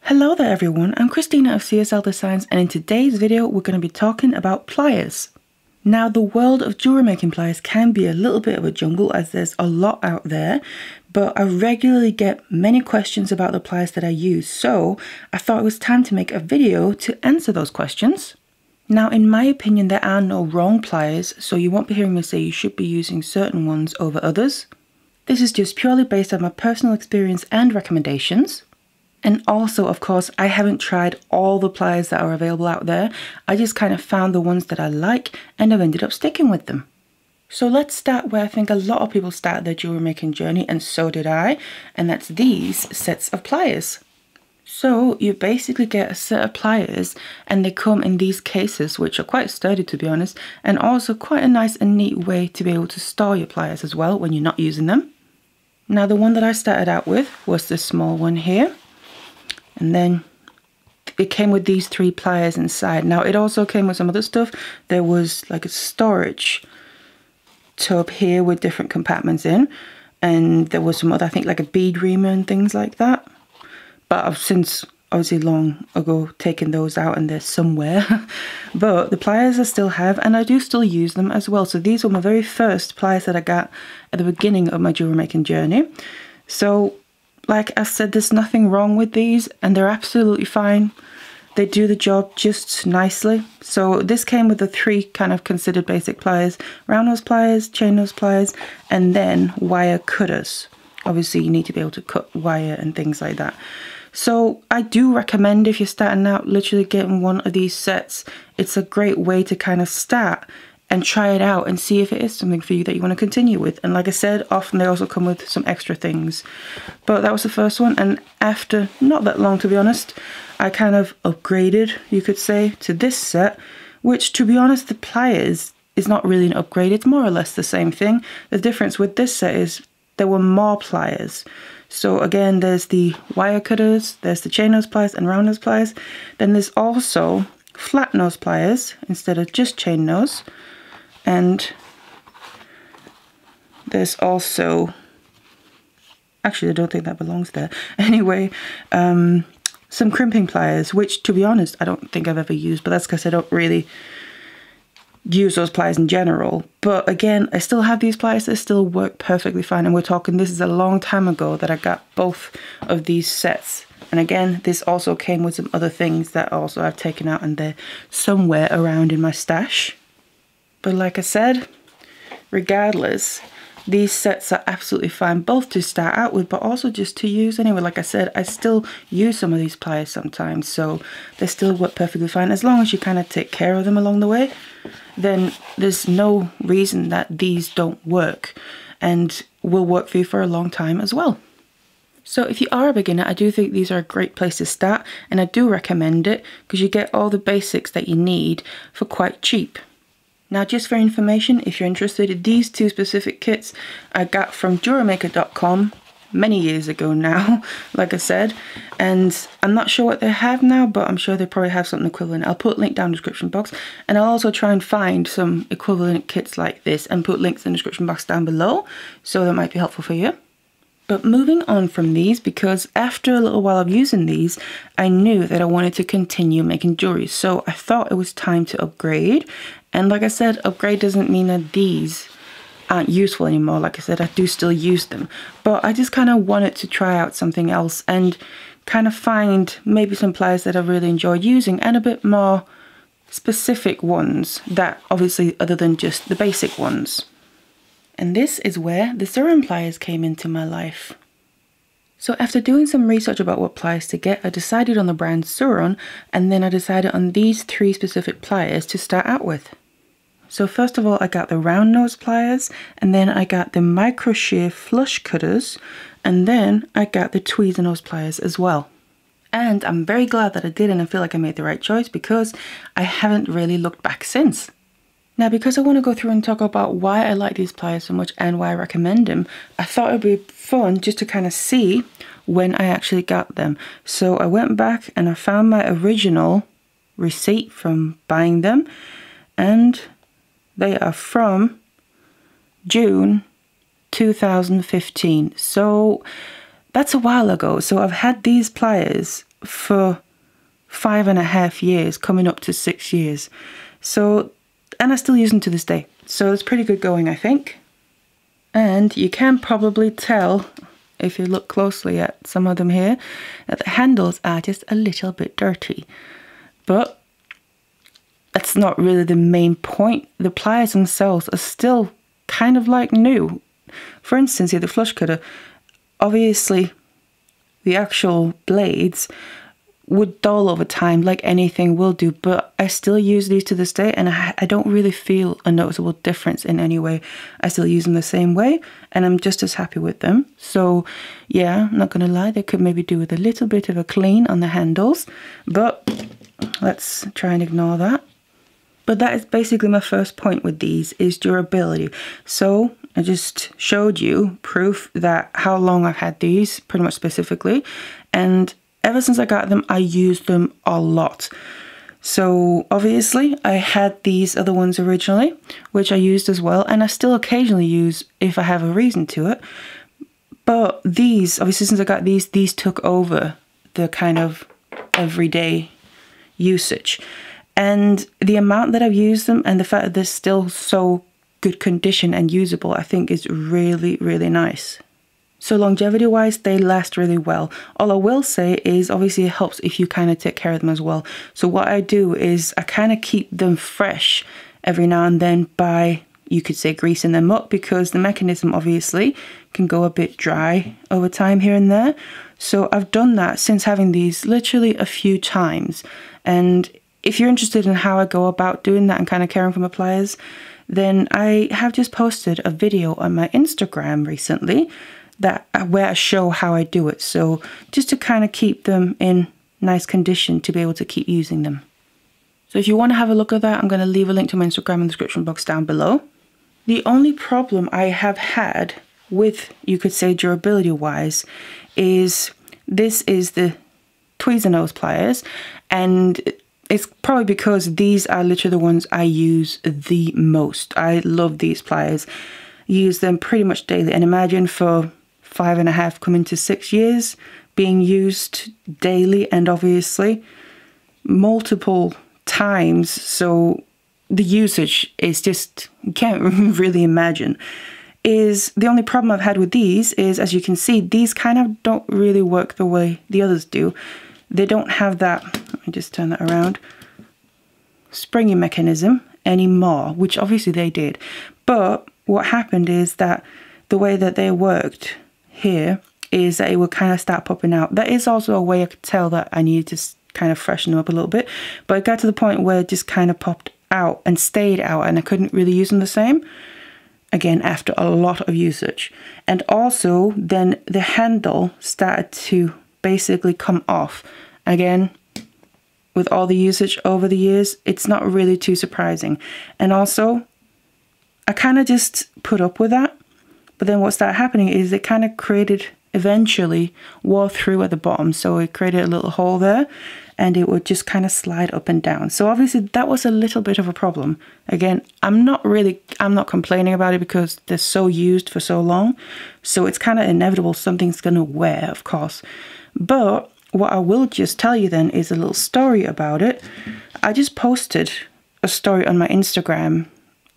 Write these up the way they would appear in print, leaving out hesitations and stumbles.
Hello there everyone, I'm Christina of CSLdesigns, and in today's video we're going to be talking about pliers. Now the world of jewelry making pliers can be a little bit of a jungle as there's a lot out there, but I regularly get many questions about the pliers that I use, so I thought it was time to make a video to answer those questions. Now in my opinion there are no wrong pliers, so you won't be hearing me say you should be using certain ones over others. This is just purely based on my personal experience and recommendations. And also, of course, I haven't tried all the pliers that are available out there. I just kind of found the ones that I like and I've ended up sticking with them. So let's start where I think a lot of people start their jewelry making journey, and so did I, and that's these sets of pliers. So you basically get a set of pliers and they come in these cases, which are quite sturdy to be honest, and also quite a nice and neat way to be able to store your pliers as well when you're not using them. Now the one that I started out with was this small one here. And then it came with these 3 pliers inside. Now it also came with some other stuff. There was like a storage tub here with different compartments in. And there was some other, I think like a bead reamer and things like that. But I've since, obviously long ago, taken those out and they're somewhere. But the pliers I still have, and I do still use them as well. So these were my very first pliers that I got at the beginning of my jewelry making journey. So like I said, there's nothing wrong with these and they're absolutely fine. They do the job just nicely. So this came with the 3 kind of considered basic pliers: round nose pliers, chain nose pliers, and then wire cutters. Obviously you need to be able to cut wire and things like that. So I do recommend, if you're starting out, literally getting one of these sets. It's a great way to kind of start and try it out and see if it is something for you that you want to continue with. And like I said, often they also come with some extra things. But that was the first one, and after not that long to be honest, I kind of upgraded, you could say, to this set, which to be honest, the pliers is not really an upgrade, it's more or less the same thing. The difference with this set is there were more pliers. So again, there's the wire cutters, there's the chain nose pliers and round nose pliers. Then there's also flat nose pliers instead of just chain nose. And there's also, actually I don't think that belongs there. Anyway, some crimping pliers, which to be honest, I don't think I've ever used, but that's because I don't really use those pliers in general. But again, I still have these pliers that still work perfectly fine. And we're talking, this is a long time ago that I got both of these sets. And again, this also came with some other things that also I've taken out and they're somewhere around in my stash. But like I said, regardless, these sets are absolutely fine, both to start out with, but also just to use anyway. Like I said, I still use some of these pliers sometimes, so they still work perfectly fine. As long as you kind of take care of them along the way, then there's no reason that these don't work and will work for you for a long time as well. So if you are a beginner, I do think these are a great place to start, and I do recommend it because you get all the basics that you need for quite cheap. Now just for information, if you're interested, these 2 specific kits I got from jewelrymaker.com many years ago now, like I said, and I'm not sure what they have now, but I'm sure they probably have something equivalent. I'll put a link down in the description box, and I'll also try and find some equivalent kits like this and put links in the description box down below, so that might be helpful for you. But moving on from these, because after a little while of using these, I knew that I wanted to continue making jewelry, so I thought it was time to upgrade. And like I said, upgrade doesn't mean that these aren't useful anymore. Like I said, I do still use them, but I just kind of wanted to try out something else and kind of find maybe some pliers that I really enjoyed using and a bit more specific ones that obviously other than just the basic ones. And this is where the xuron pliers came into my life. So after doing some research about what pliers to get, I decided on the brand xuron, and then I decided on these 3 specific pliers to start out with. So first of all, I got the round nose pliers, and then I got the micro shear flush cutters, and then I got the tweezer nose pliers as well. And I'm very glad that I did, and I feel like I made the right choice because I haven't really looked back since. Now, because I want to go through and talk about why I like these pliers so much and why I recommend them, I thought it would be fun just to kind of see when I actually got them. So I went back and I found my original receipt from buying them, and they are from June 2015. So that's a while ago. So I've had these pliers for 5.5 years, coming up to 6 years. So, and I still use them to this day. So it's pretty good going, I think. And you can probably tell, if you look closely at some of them here, that the handles are just a little bit dirty. But that's not really the main point. The pliers themselves are still kind of like new. For instance, here, the flush cutter, obviously the actual blades would dull over time like anything will do, but I still use these to this day, and I don't really feel a noticeable difference in any way. I still use them the same way, and I'm just as happy with them. So yeah, I'm not gonna lie, they could maybe do with a little bit of a clean on the handles, but let's try and ignore that. But that is basically my first point with these, is durability. So I just showed you proof that how long I've had these, pretty much specifically, and ever since I got them, I used them a lot. So obviously I had these other ones originally, which I used as well, and I still occasionally use if I have a reason to it. But these, obviously since I got these took over the kind of everyday usage. And the amount that I've used them and the fact that they're still so good condition and usable, I think is really, really nice. So longevity wise, they last really well. All I will say is obviously it helps if you kind of take care of them as well. So what I do is I kind of keep them fresh every now and then by, you could say, greasing them up, because the mechanism obviously can go a bit dry over time here and there. So I've done that since having these literally a few times. And if you're interested in how I go about doing that and kind of caring for my pliers, then I have just posted a video on my Instagram recently where I show how I do it. So just to kind of keep them in nice condition to be able to keep using them. So if you want to have a look at that, I'm going to leave a link to my Instagram in the description box down below. The only problem I have had with, you could say, durability wise, is this is the tweezer nose pliers, and it's probably because these are literally the ones I use the most. I love these pliers. Use them pretty much daily, and imagine for 5.5 coming to 6 years being used daily, and obviously multiple times. So the usage is just, you can't really imagine. Is the only problem I've had with these is, as you can see, these kind of don't really work the way the others do. They don't have that, let me just turn that around, springy mechanism anymore, which obviously they did. But what happened is that the way that they worked here is that it would kind of start popping out. That is also a way I could tell that I needed to kind of freshen them up a little bit. But it got to the point where it just kind of popped out and stayed out, and I couldn't really use them the same. Again, after a lot of usage. And also then the handle started to basically come off. Again, with all the usage over the years, it's not really too surprising. And also, I kind of just put up with that. But then what started happening is it kind of created, eventually wore through at the bottom. So it created a little hole there, and it would just kind of slide up and down. So obviously that was a little bit of a problem. Again, I'm not complaining about it because they're so used for so long. So it's kind of inevitable something's going to wear, of course. But what I will just tell you then is a little story about it. I just posted a story on my Instagram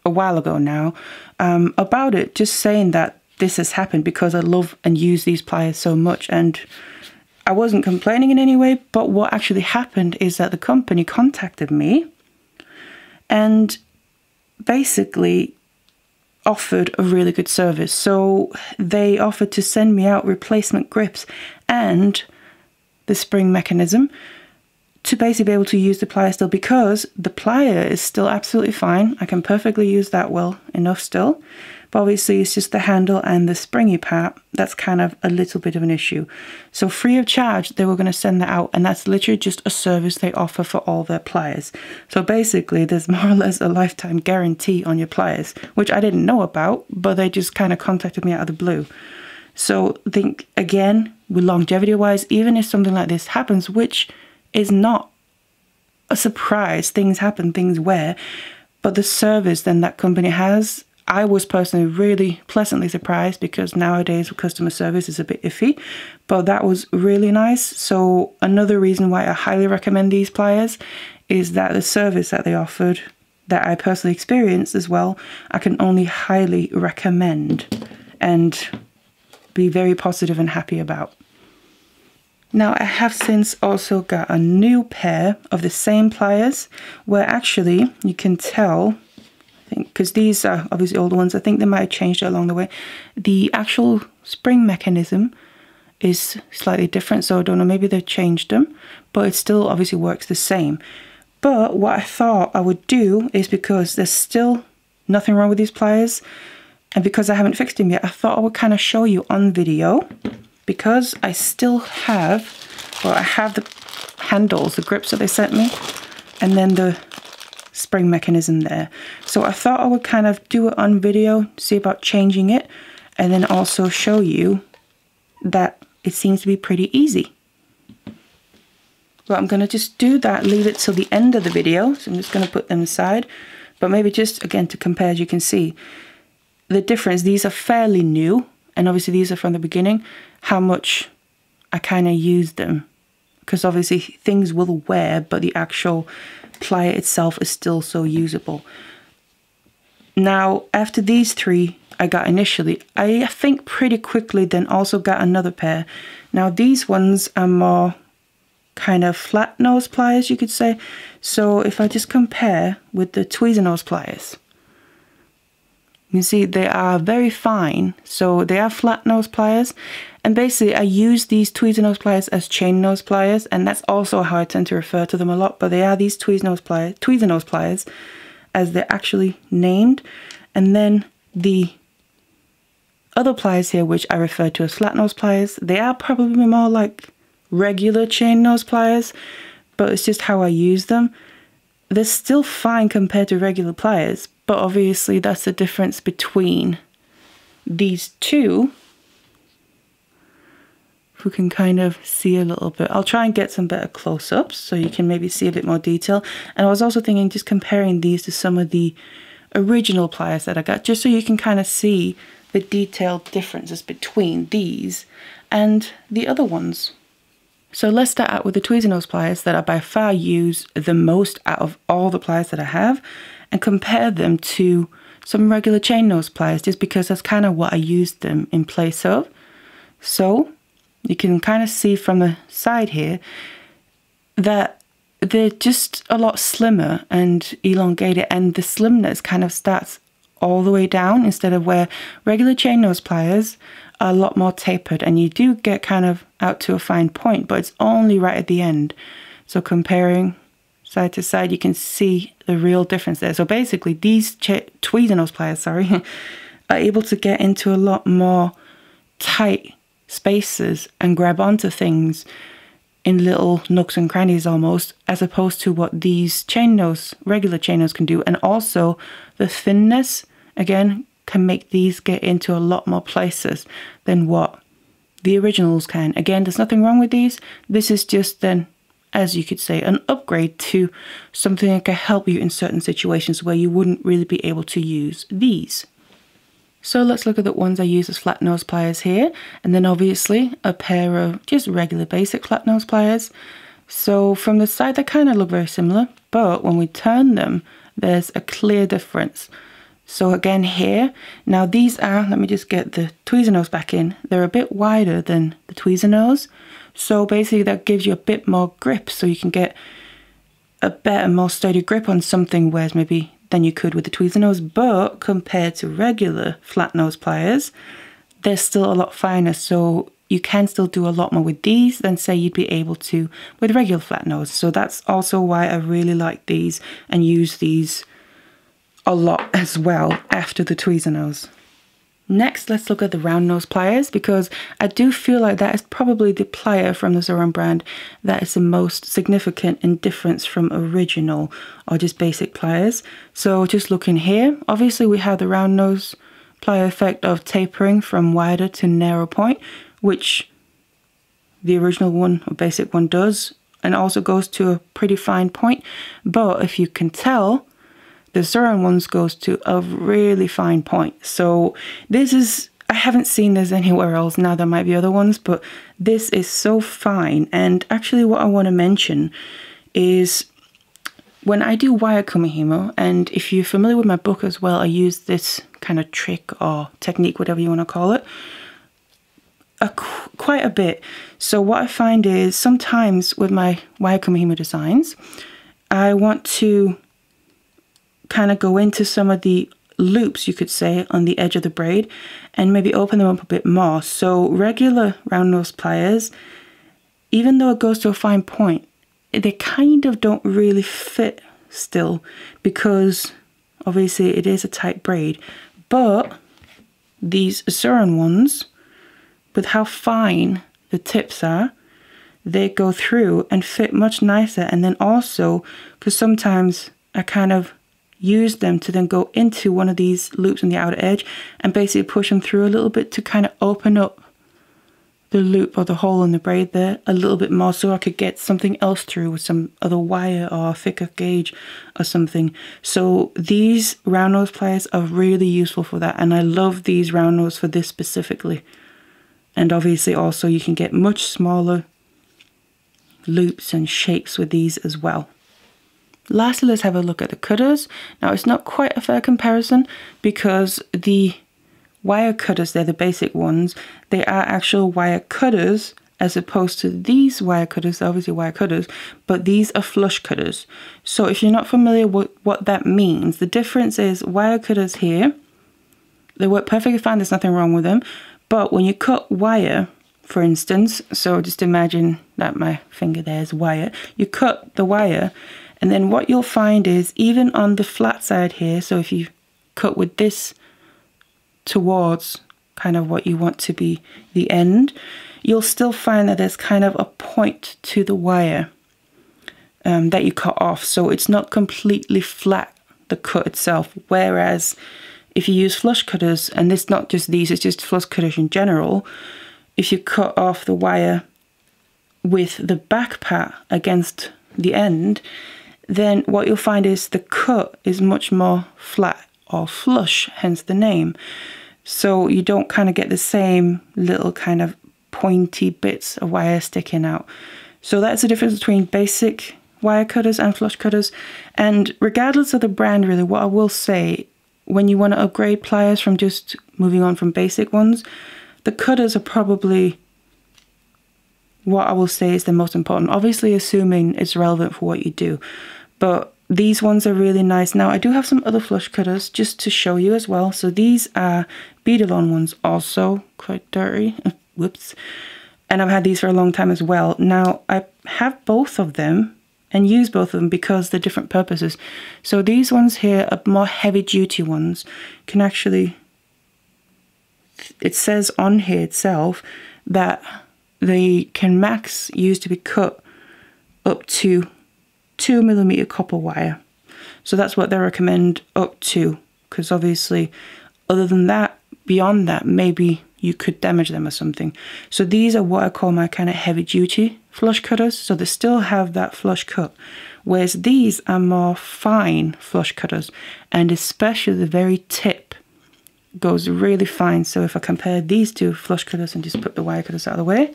a while ago now about it, just saying that this has happened because I love and use these pliers so much, and I wasn't complaining in any way. But what actually happened is that the company contacted me and basically offered a really good service. So they offered to send me out replacement grips and the spring mechanism to basically be able to use the plier still, because the plier is still absolutely fine. I can perfectly use that well enough still. But obviously it's just the handle and the springy part that's kind of a little bit of an issue. So free of charge, they were going to send that out, and that's literally just a service they offer for all their pliers. So basically there's more or less a lifetime guarantee on your pliers, which I didn't know about, but they just kind of contacted me out of the blue. So I think, again, with longevity wise, even if something like this happens, which is not a surprise, things happen, things wear, but the service then that company has, I was personally really pleasantly surprised, because nowadays customer service is a bit iffy, but that was really nice. So another reason why I highly recommend these pliers is that the service that they offered, that I personally experienced as well, I can only highly recommend and be very positive and happy about. Now I have since also got a new pair of the same pliers, where actually you can tell, I think, because these are obviously older ones, I think they might have changed it along the way. The actual spring mechanism is slightly different, so I don't know, maybe they've changed them, but it still obviously works the same. But what I thought I would do is, because there's still nothing wrong with these pliers, and because I haven't fixed them yet, I thought I would kind of show you on video, because I still have, well, I have the handles, the grips that they sent me, and then the spring mechanism there. So I thought I would kind of do it on video, see about changing it, and then also show you that it seems to be pretty easy. But I'm going to just do that, leave it till the end of the video, so I'm just going to put them aside. But maybe just again to compare, as you can see the difference. These are fairly new, and obviously these are from the beginning, how much I kind of use them, because obviously things will wear, but the actual plier itself is still so usable. Now after these three I got initially, I think pretty quickly then also got another pair. Now these ones are more kind of flat nose pliers, you could say. So if I just compare with the tweezer nose pliers, you can see they are very fine. So they are flat nose pliers, and basically I use these tweezer nose pliers as chain nose pliers, and that's also how I tend to refer to them a lot. But they are these tweezer nose pliers as they're actually named. And then the other pliers here, which I refer to as flat nose pliers, they are probably more like regular chain nose pliers, but it's just how I use them. They're still fine compared to regular pliers, but obviously that's the difference between these two. If we can kind of see a little bit, I'll try and get some better close-ups so you can maybe see a bit more detail. And I was also thinking just comparing these to some of the original pliers that I got, just so you can kind of see the detailed differences between these and the other ones. So let's start out with the tweezer nose pliers that I by far use the most out of all the pliers that I have, and compare them to some regular chain nose pliers, just because that's kind of what I used them in place of. So you can kind of see from the side here that they're just a lot slimmer and elongated, and the slimness kind of starts all the way down, instead of where regular chain nose pliers are a lot more tapered, and you do get kind of out to a fine point, but it's only right at the end. So comparing side to side, you can see the real difference there. So basically these tweezer nose pliers, are able to get into a lot more tight spaces and grab onto things in little nooks and crannies almost, as opposed to what these regular chain nose can do. And also the thinness, again, can make these get into a lot more places than what the originals can. Again, there's nothing wrong with these. This is just then, as you could say, an upgrade to something that can help you in certain situations where you wouldn't really be able to use these. So let's look at the ones I use as flat nose pliers here, and then obviously a pair of just regular basic flat nose pliers. So from the side they kind of look very similar, but when we turn them, there's a clear difference. So again here, now these are, let me just get the tweezer nose back in, they're a bit wider than the tweezer nose. So basically that gives you a bit more grip, so you can get a better, more sturdy grip on something, whereas maybe than you could with the tweezer nose. But compared to regular flat nose pliers, they're still a lot finer, so you can still do a lot more with these than say you'd be able to with regular flat nose. So that's also why I really like these and use these a lot as well after the tweezer nose. Next, let's look at the round nose pliers, because I do feel like that is probably the plier from the Xuron brand that is the most significant in difference from original or just basic pliers. So just looking here, obviously we have the round nose plier effect of tapering from wider to narrow point, which the original one or basic one does, and also goes to a pretty fine point. But if you can tell, the xuron ones goes to a really fine point. So this is, I haven't seen this anywhere else. Now there might be other ones, but this is so fine. And actually what I want to mention is when I do wire kumihimo, and if you're familiar with my book as well, I use this kind of trick or technique, whatever you want to call it, quite a bit. So what I find is sometimes with my wire kumihimo designs, I want to kind of go into some of the loops, you could say, on the edge of the braid and maybe open them up a bit more. So regular round nose pliers, even though it goes to a fine point, they kind of don't really fit still, because obviously it is a tight braid. But these xuron ones, with how fine the tips are, they go through and fit much nicer. And then also, because sometimes I kind of use them to then go into one of these loops on the outer edge and basically push them through a little bit to kind of open up the loop or the hole in the braid there a little bit more, so I could get something else through with some other wire or thicker gauge or something. So these round nose pliers are really useful for that, and I love these round nose for this specifically. And obviously also you can get much smaller loops and shapes with these as well. Lastly, let's have a look at the cutters. Now it's not quite a fair comparison because the wire cutters, they're the basic ones, they are actual wire cutters as opposed to these wire cutters, obviously wire cutters, but these are flush cutters. So if you're not familiar with what that means, the difference is wire cutters here, they work perfectly fine, there's nothing wrong with them, but when you cut wire, for instance, so just imagine that my finger there is wire, you cut the wire, and then what you'll find is even on the flat side here, so if you cut with this towards kind of what you want to be the end, you'll still find that there's kind of a point to the wire that you cut off, so it's not completely flat, the cut itself. Whereas if you use flush cutters, and it's not just these, it's just flush cutters in general, if you cut off the wire with the back part against the end, then what you'll find is the cut is much more flat or flush, hence the name. So you don't kind of get the same little kind of pointy bits of wire sticking out. So that's the difference between basic wire cutters and flush cutters. And regardless of the brand, really, what I will say, when you want to upgrade pliers from just moving on from basic ones, the cutters are probably what I will say is the most important, obviously assuming it's relevant for what you do. But these ones are really nice. Now I do have some other flush cutters just to show you as well. So these are bead-along ones, also quite dirty. Whoops. And I've had these for a long time as well. Now I have both of them and use both of them because they're different purposes. So these ones here are more heavy duty ones. Can actually, it says on here itself that they can max used to be cut up to 2mm copper wire. So that's what they recommend up to, because obviously other than that, beyond that, maybe you could damage them or something. So these are what I call my kind of heavy duty flush cutters. So they still have that flush cut, whereas these are more fine flush cutters, and especially the very tip goes really fine. So if I compare these two flush cutters and just put the wire cutters out of the way,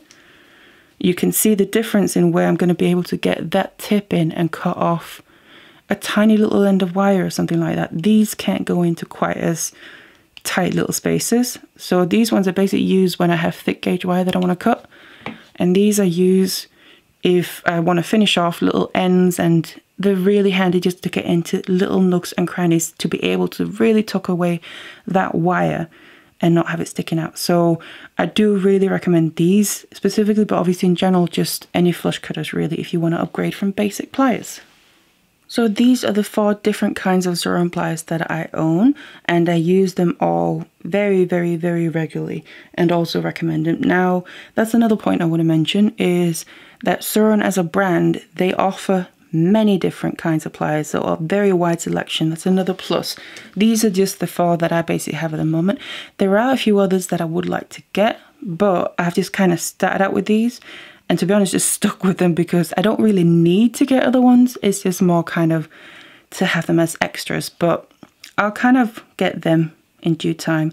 you can see the difference in where I'm going to be able to get that tip in and cut off a tiny little end of wire or something like that. These can't go into quite as tight little spaces. So these ones are basically used when I have thick gauge wire that I want to cut. And these are used if I want to finish off little ends, and they're really handy just to get into little nooks and crannies to be able to really tuck away that wire and not have it sticking out. So I do really recommend these specifically, but obviously in general, just any flush cutters really if you want to upgrade from basic pliers. So these are the 4 different kinds of xuron pliers that I own, and I use them all very, very, very regularly and also recommend them. Now, that's another point I want to mention is that xuron as a brand, they offer many different kinds of pliers, so a very wide selection. That's another plus. These are just the 4 that I basically have at the moment. There are a few others that I would like to get, but I've just kind of started out with these, and to be honest, just stuck with them because I don't really need to get other ones. It's just more kind of to have them as extras, but I'll kind of get them in due time.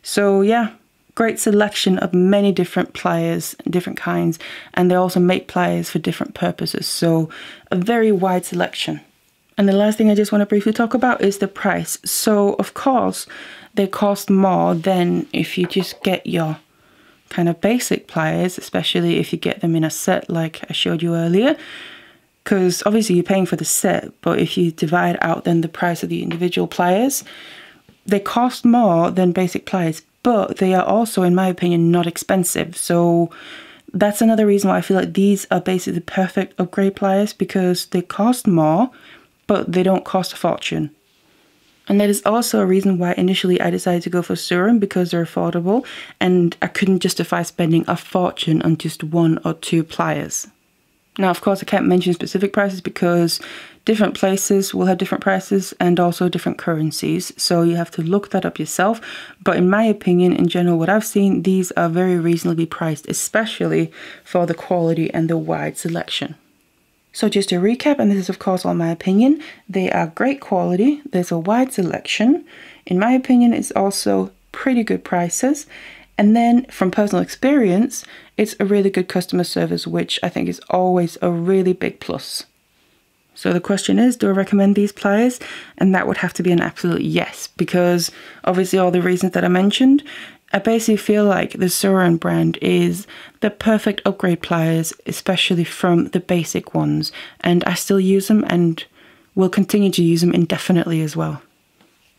So yeah, great selection of many different pliers, different kinds, and they also make pliers for different purposes, so a very wide selection. And the last thing I just want to briefly talk about is the price. So of course they cost more than if you just get your kind of basic pliers, especially if you get them in a set like I showed you earlier, because obviously you're paying for the set, but if you divide out then the price of the individual pliers, they cost more than basic pliers, but they are also, in my opinion, not expensive. So that's another reason why I feel like these are basically the perfect upgrade pliers, because they cost more, but they don't cost a fortune. And that is also a reason why initially I decided to go for xuron, because they're affordable and I couldn't justify spending a fortune on just 1 or 2 pliers. Now, of course, I can't mention specific prices because different places will have different prices and also different currencies. So you have to look that up yourself. But in my opinion, in general, what I've seen, these are very reasonably priced, especially for the quality and the wide selection. So just to recap, and this is of course all my opinion, they are great quality, there's a wide selection. In my opinion, it's also pretty good prices. And then from personal experience, it's a really good customer service, which I think is always a really big plus. So the question is, do I recommend these pliers? And that would have to be an absolute yes, because obviously all the reasons that I mentioned, I basically feel like the xuron brand is the perfect upgrade pliers, especially from the basic ones. And I still use them and will continue to use them indefinitely as well.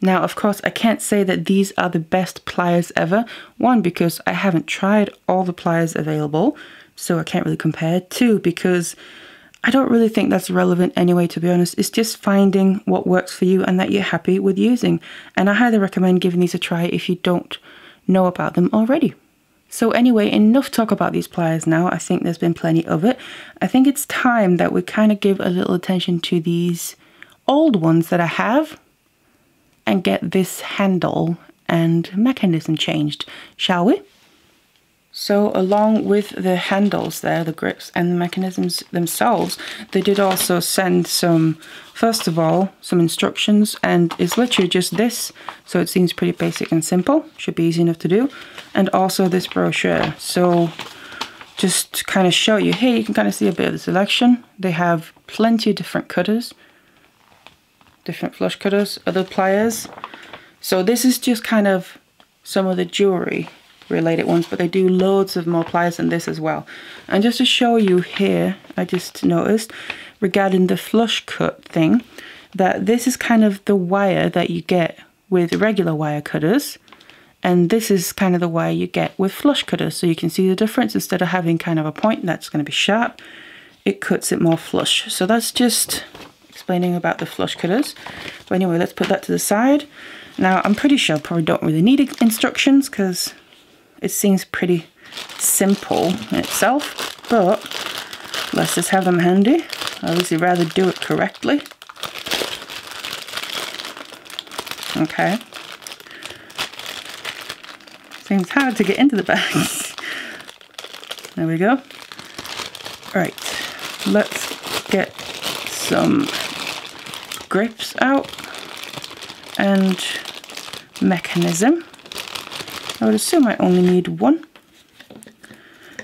Now, of course, I can't say that these are the best pliers ever. One, because I haven't tried all the pliers available, so I can't really compare. Two, because I don't really think that's relevant anyway, to be honest. It's just finding what works for you and that you're happy with using. And I highly recommend giving these a try if you don't know about them already. So anyway, enough talk about these pliers now. I think there's been plenty of it. I think it's time that we kind of give a little attention to these old ones that I have and get this handle and mechanism changed, shall we? So along with the handles there, the grips and the mechanisms themselves, they did also send some, first of all, some instructions, and it's literally just this, so it seems pretty basic and simple, should be easy enough to do, and also this brochure. So just to kind of show you here, you can kind of see a bit of the selection. They have plenty of different cutters, different flush cutters, other pliers. So this is just kind of some of the jewelry related ones, but they do loads of more pliers than this as well. And just to show you here, I just noticed regarding the flush cut thing, that this is kind of the wire that you get with regular wire cutters, and this is kind of the wire you get with flush cutters. So you can see the difference. Instead of having kind of a point that's going to be sharp, it cuts it more flush. So that's just explaining about the flush cutters. But anyway, let's put that to the side. Now, I'm pretty sure I probably don't really need instructions because it seems pretty simple in itself, but let's just have them handy. I obviously rather do it correctly. Okay. Seems hard to get into the bags. There we go. Right, let's get some grips out and mechanism. I would assume I only need one.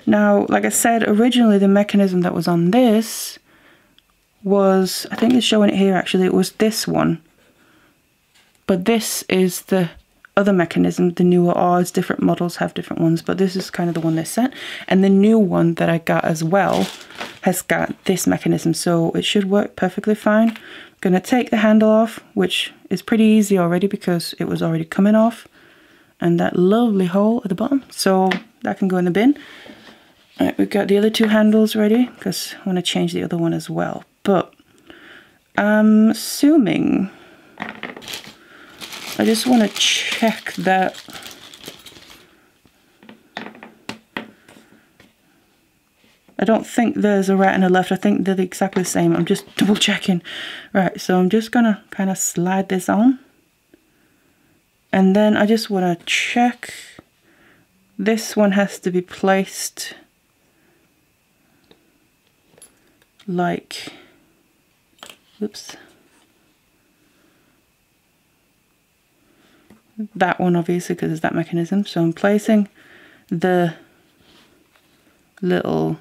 Now, like I said, originally the mechanism that was on this was, I think it's showing it here actually, it was this one. But this is the other mechanism, the newer ours, different models have different ones, but this is kind of the one they sent. And the new one that I got as well has got this mechanism, so it should work perfectly fine. I'm gonna take the handle off, which is pretty easy already because it was already coming off. And that lovely hole at the bottom, so that can go in the bin. All right, we've got the other two handles ready because I want to change the other one as well. But I'm assuming, I just want to check that I don't think there's a right and a left. I think they're exactly the same. I'm just double checking. Right, so I'm just gonna kind of slide this on. And then I just want to check, this one has to be placed like, oops, that one obviously because it's that mechanism. So I'm placing the little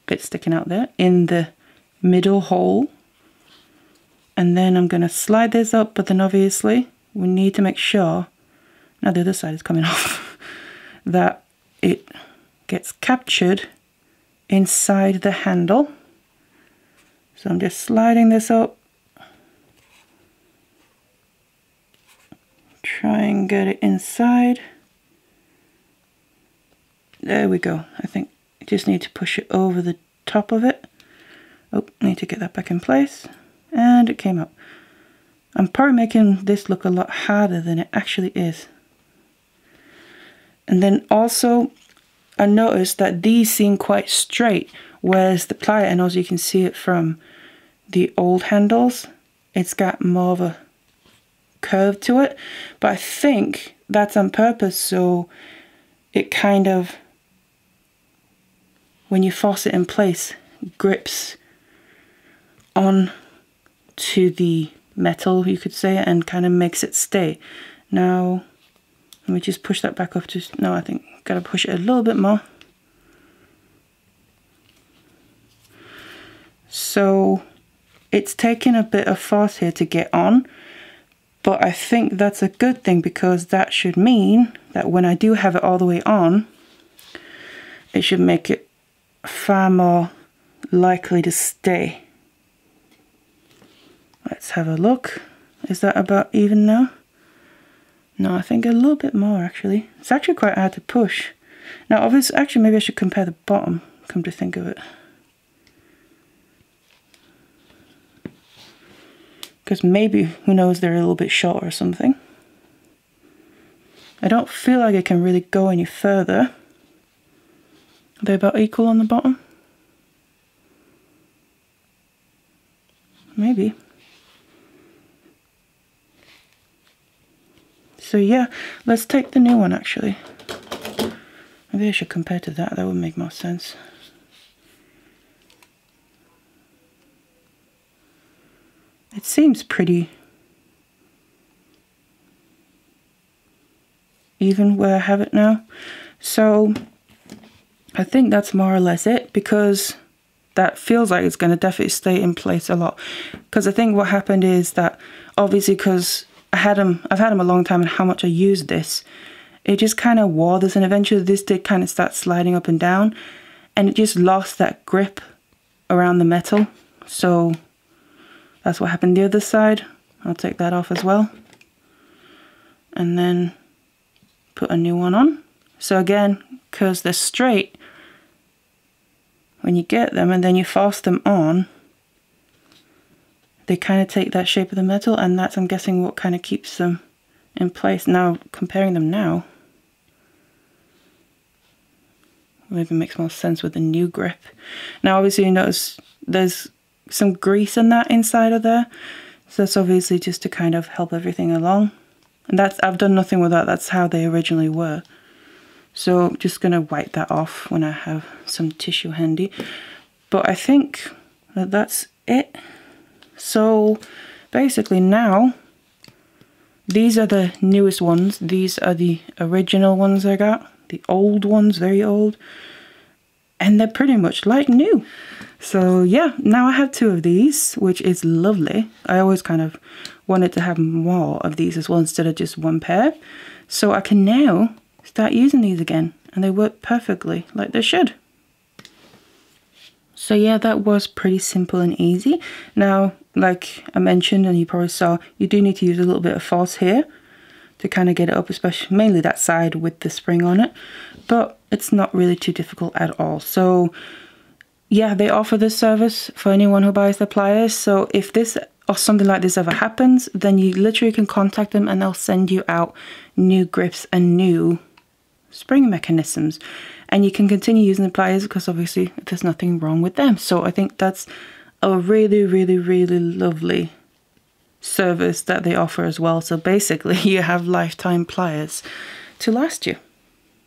bit sticking out there in the middle hole, and then I'm going to slide this up, but then obviously we need to make sure, now the other side is coming off, that it gets captured inside the handle. So I'm just sliding this up, try and get it inside. There we go. I think I just need to push it over the top of it. Oh, I need to get that back in place. And it came up. I'm probably making this look a lot harder than it actually is. And then also, I noticed that these seem quite straight, whereas the plier, and also you can see it from the old handles, it's got more of a curve to it. But I think that's on purpose, so it kind of, when you force it in place, grips on to the metal, you could say, and kind of makes it stay. Now, let me just push that back up to, no, I think gotta push it a little bit more. So it's taking a bit of force here to get on, but I think that's a good thing, because that should mean that when I do have it all the way on, it should make it far more likely to stay. Let's have a look. Is that about even now? No, I think a little bit more actually. It's actually quite hard to push. Now obviously, actually maybe I should compare the bottom, come to think of it. Because maybe, who knows, they're a little bit short or something. I don't feel like I can really go any further. Are they about equal on the bottom? Maybe. So yeah, let's take the new one actually. Maybe I should compare to that, that would make more sense. It seems pretty even where I have it now. So I think that's more or less it, because that feels like it's going to definitely stay in place a lot. Because I think what happened is that obviously, because I've had them a long time, and how much I used this, it just kind of wore this, and eventually this did kind of start sliding up and down, and it just lost that grip around the metal. So that's what happened the other side. I'll take that off as well, and then put a new one on. So again, because they're straight, when you get them and then you force them on, they kind of take that shape of the metal, and that's, I'm guessing, what kind of keeps them in place. Now, comparing them now, maybe makes more sense with the new grip. Now, obviously, you notice there's some grease in that inside of there. So that's obviously just to kind of help everything along. And that's, I've done nothing with that. That's how they originally were. So I'm just going to wipe that off when I have some tissue handy. But I think that that's it. So basically now, these are the newest ones. These are the original ones I got. The old ones, very old. And they're pretty much like new. So yeah, now I have 2 of these, which is lovely. I always kind of wanted to have more of these as well, instead of just 1 pair. So I can now start using these again, and they work perfectly like they should. So yeah, that was pretty simple and easy. Now, like I mentioned, and you probably saw, you do need to use a little bit of force here to kind of get it up, especially mainly that side with the spring on it, but it's not really too difficult at all. So yeah, they offer this service for anyone who buys the pliers. So if this or something like this ever happens, then you literally can contact them and they'll send you out new grips and new spring mechanisms, and you can continue using the pliers because obviously there's nothing wrong with them. So I think that's a really, really, really lovely service that they offer as well. So basically you have lifetime pliers to last you.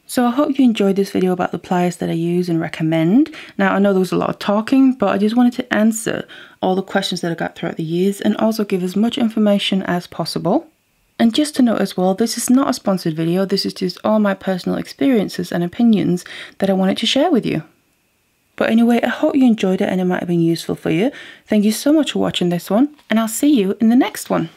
So I hope you enjoyed this video about the pliers that I use and recommend. Now I know there was a lot of talking, but I just wanted to answer all the questions that I got throughout the years and also give as much information as possible. And just to note as well, this is not a sponsored video, this is just all my personal experiences and opinions that I wanted to share with you. But anyway, I hope you enjoyed it and it might have been useful for you. Thank you so much for watching this one, and I'll see you in the next one.